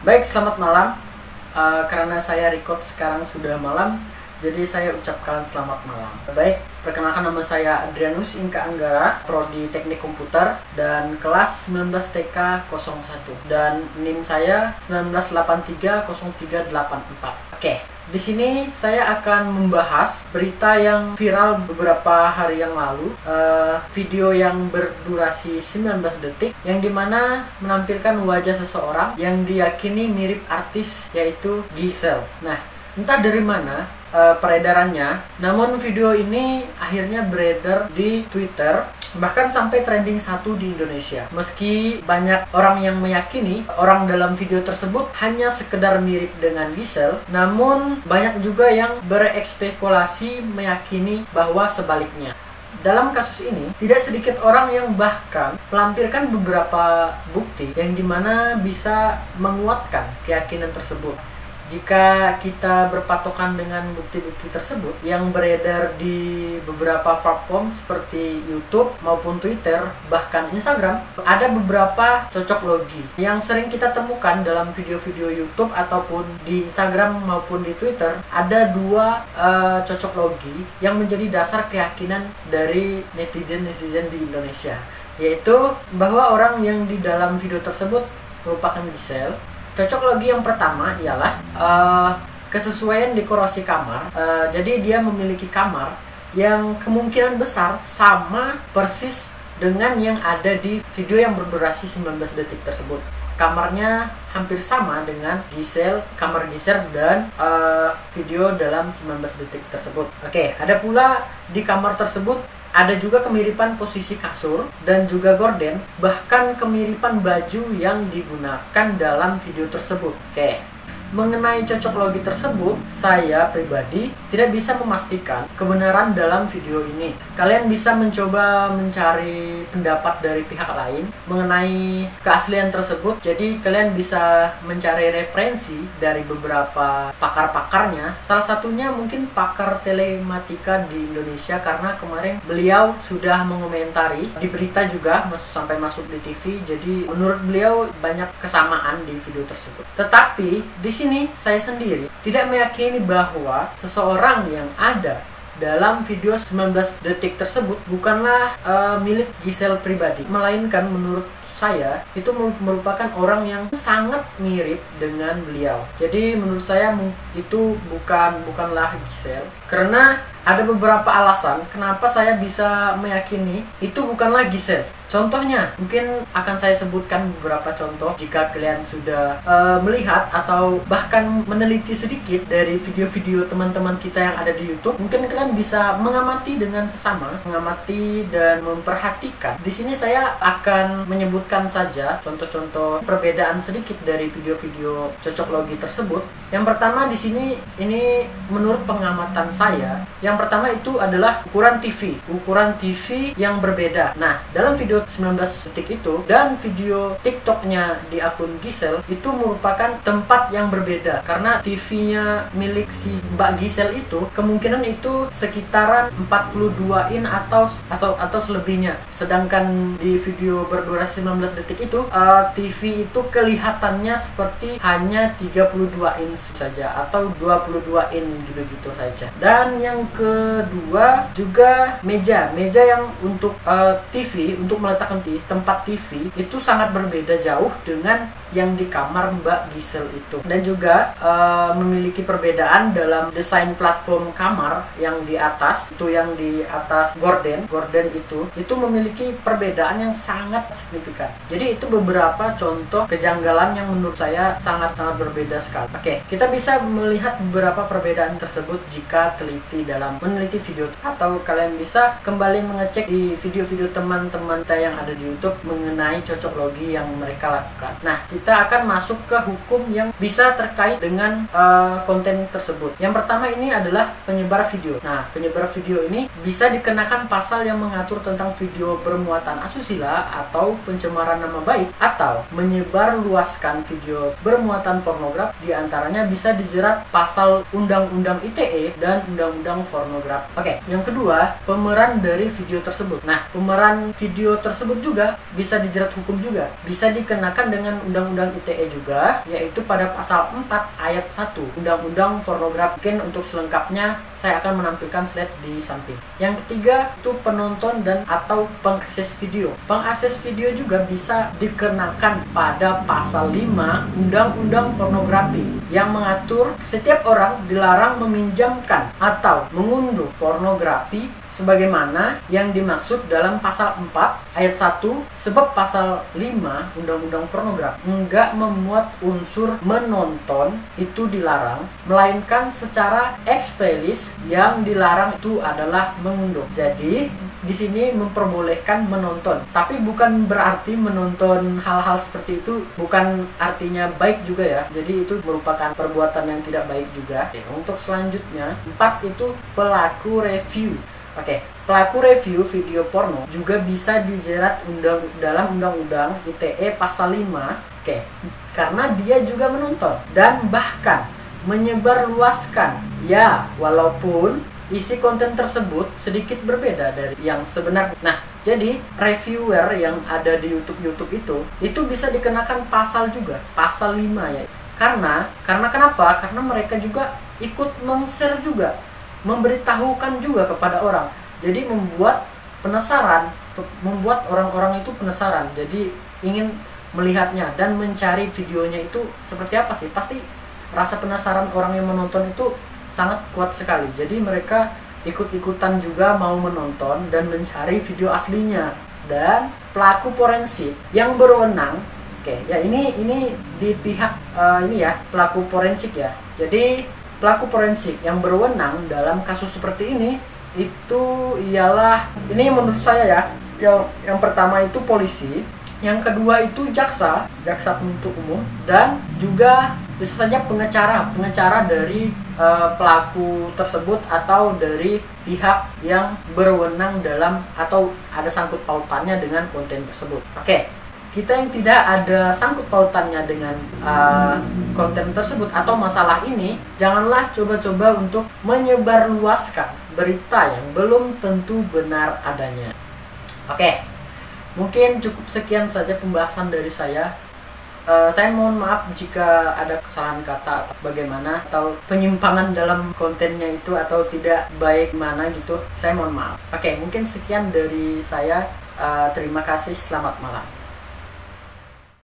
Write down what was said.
Baik, selamat malam. Karena saya record sekarang sudah malam, jadi saya ucapkan selamat malam. Baik, perkenalkan, nama saya Adrianus Inka Anggara, Prodi Teknik Komputer dan kelas 19 TK 01, dan NIM saya 19830384. Oke, di sini saya akan membahas berita yang viral beberapa hari yang lalu, video yang berdurasi 19 detik yang dimana menampilkan wajah seseorang yang diyakini mirip artis, yaitu Giselle. Nah, entah dari mana peredarannya, namun video ini akhirnya beredar di Twitter, bahkan sampai trending 1 di Indonesia. Meski banyak orang yang meyakini orang dalam video tersebut hanya sekedar mirip dengan Giselle, namun banyak juga yang berekspekulasi meyakini bahwa sebaliknya. Dalam kasus ini, tidak sedikit orang yang bahkan melampirkan beberapa bukti yang dimana bisa menguatkan keyakinan tersebut. Jika kita berpatokan dengan bukti-bukti tersebut yang beredar di beberapa platform seperti YouTube maupun Twitter, bahkan Instagram, ada beberapa cocok logi yang sering kita temukan dalam video-video YouTube ataupun di Instagram maupun di Twitter. Ada dua cocok logi yang menjadi dasar keyakinan dari netizen-netizen di Indonesia, yaitu bahwa orang yang di dalam video tersebut merupakan Giselle. Cocok logi yang pertama ialah kesesuaian dekorasi kamar. Jadi dia memiliki kamar yang kemungkinan besar sama persis dengan yang ada di video yang berdurasi 19 detik tersebut. Kamarnya hampir sama dengan Giselle, kamar Giselle dan video dalam 19 detik tersebut. Oke, ada pula di kamar tersebut ada juga kemiripan posisi kasur dan juga gorden, bahkan kemiripan baju yang digunakan dalam video tersebut. Oke, mengenai cocok logi tersebut, saya pribadi tidak bisa memastikan kebenaran dalam video ini. Kalian bisa mencoba mencari pendapat dari pihak lain mengenai keaslian tersebut. Jadi kalian bisa mencari referensi dari beberapa pakar-pakarnya. Salah satunya mungkin pakar telematika di Indonesia, karena kemarin beliau sudah mengomentari di berita juga, sampai masuk di TV. Jadi menurut beliau banyak kesamaan di video tersebut. Tetapi di sini saya sendiri tidak meyakini bahwa seseorang yang ada dalam video 19 detik tersebut bukanlah milik Giselle pribadi, melainkan menurut saya itu merupakan orang yang sangat mirip dengan beliau. Jadi menurut saya itu bukanlah Giselle, karena ada beberapa alasan kenapa saya bisa meyakini itu bukanlah Giselle. Contohnya, mungkin akan saya sebutkan beberapa contoh jika kalian sudah melihat atau bahkan meneliti sedikit dari video-video teman-teman kita yang ada di YouTube. Mungkin kalian bisa mengamati dengan sesama, mengamati dan memperhatikan. Di sini saya akan menyebutkan saja contoh-contoh perbedaan sedikit dari video-video cocok logi tersebut. Yang pertama di sini, ini menurut pengamatan saya, yang pertama itu adalah ukuran TV yang berbeda. Nah, dalam video 19 detik itu dan video TikToknya di akun Giselle itu merupakan tempat yang berbeda, karena TV-nya milik si Mbak Giselle itu kemungkinan itu sekitaran 42 in atau selebihnya. Sedangkan di video berdurasi 19 detik itu TV itu kelihatannya seperti hanya 32 inch saja atau 22 in gitu-gitu saja. Dan yang kedua juga meja yang untuk TV, untuk meletakkan tempat TV itu sangat berbeda jauh dengan yang di kamar Mbak Giselle itu. Dan juga memiliki perbedaan dalam desain platform kamar yang di atas, itu yang di atas gorden itu memiliki perbedaan yang sangat signifikan. Jadi itu beberapa contoh kejanggalan yang menurut saya sangat-sangat berbeda sekali. Oke, kita bisa melihat beberapa perbedaan tersebut jika teliti dalam meneliti video, atau kalian bisa kembali mengecek di video-video teman-teman kita yang ada di YouTube mengenai cocok logi yang mereka lakukan. Nah, kita akan masuk ke hukum yang bisa terkait dengan konten tersebut. Yang pertama ini adalah penyebar video. Nah, penyebar video ini bisa dikenakan pasal yang mengatur tentang video bermuatan asusila atau pencemaran nama baik, atau menyebar luaskan video bermuatan pornografi. Di antaranya bisa dijerat pasal Undang-Undang ITE dan Undang-Undang Pornografi. Oke, yang kedua, pemeran dari video tersebut. Nah, pemeran video tersebut juga bisa dijerat hukum juga, bisa dikenakan dengan Undang-Undang Undang-Undang ITE juga, yaitu pada pasal 4 ayat 1 Undang-Undang Pornografi. Mungkin untuk selengkapnya saya akan menampilkan slide di samping. Yang ketiga itu penonton dan atau pengakses video. Pengakses video juga bisa dikenakan pada pasal 5 Undang-Undang Pornografi yang mengatur setiap orang dilarang meminjamkan atau mengunduh pornografi sebagaimana yang dimaksud dalam pasal 4 ayat 1, sebab pasal 5 Undang-Undang Pornografi enggak memuat unsur menonton itu dilarang, melainkan secara eksplisit yang dilarang itu adalah mengunduh. Jadi di sini memperbolehkan menonton, tapi bukan berarti menonton hal-hal seperti itu bukan artinya baik juga ya. Jadi itu merupakan perbuatan yang tidak baik juga. Untuk selanjutnya 4 itu pelaku review. Oke, pelaku review video porno juga bisa dijerat dalam Undang-Undang ITE pasal 5. Oke, karena dia juga menonton dan bahkan menyebarluaskan. Ya, walaupun isi konten tersebut sedikit berbeda dari yang sebenarnya. Nah, jadi reviewer yang ada di YouTube itu bisa dikenakan pasal juga, pasal 5 ya. Karena kenapa? Karena mereka juga ikut meng-share juga, memberitahukan juga kepada orang. Jadi membuat orang-orang itu penasaran. Jadi ingin melihatnya dan mencari videonya itu seperti apa sih. Pasti rasa penasaran orang yang menonton itu sangat kuat sekali. Jadi mereka ikut-ikutan juga mau menonton dan mencari video aslinya. Dan pelaku forensik yang berwenang, oke, ya ini di pihak ini ya, pelaku forensik ya. Jadi pelaku forensik yang berwenang dalam kasus seperti ini itu ialah, ini menurut saya ya, yang pertama itu polisi, yang kedua itu jaksa penuntut umum, dan juga bisa saja pengacara dari pelaku tersebut atau dari pihak yang berwenang dalam atau ada sangkut pautannya dengan konten tersebut. Oke. Kita yang tidak ada sangkut pautannya dengan konten tersebut atau masalah ini, janganlah coba-coba untuk menyebarluaskan berita yang belum tentu benar adanya. Oke, mungkin cukup sekian saja pembahasan dari saya. Saya mohon maaf jika ada kesalahan kata atau bagaimana, atau penyimpangan dalam kontennya itu atau tidak baik mana gitu. Saya mohon maaf. Oke, mungkin sekian dari saya. Terima kasih, selamat malam.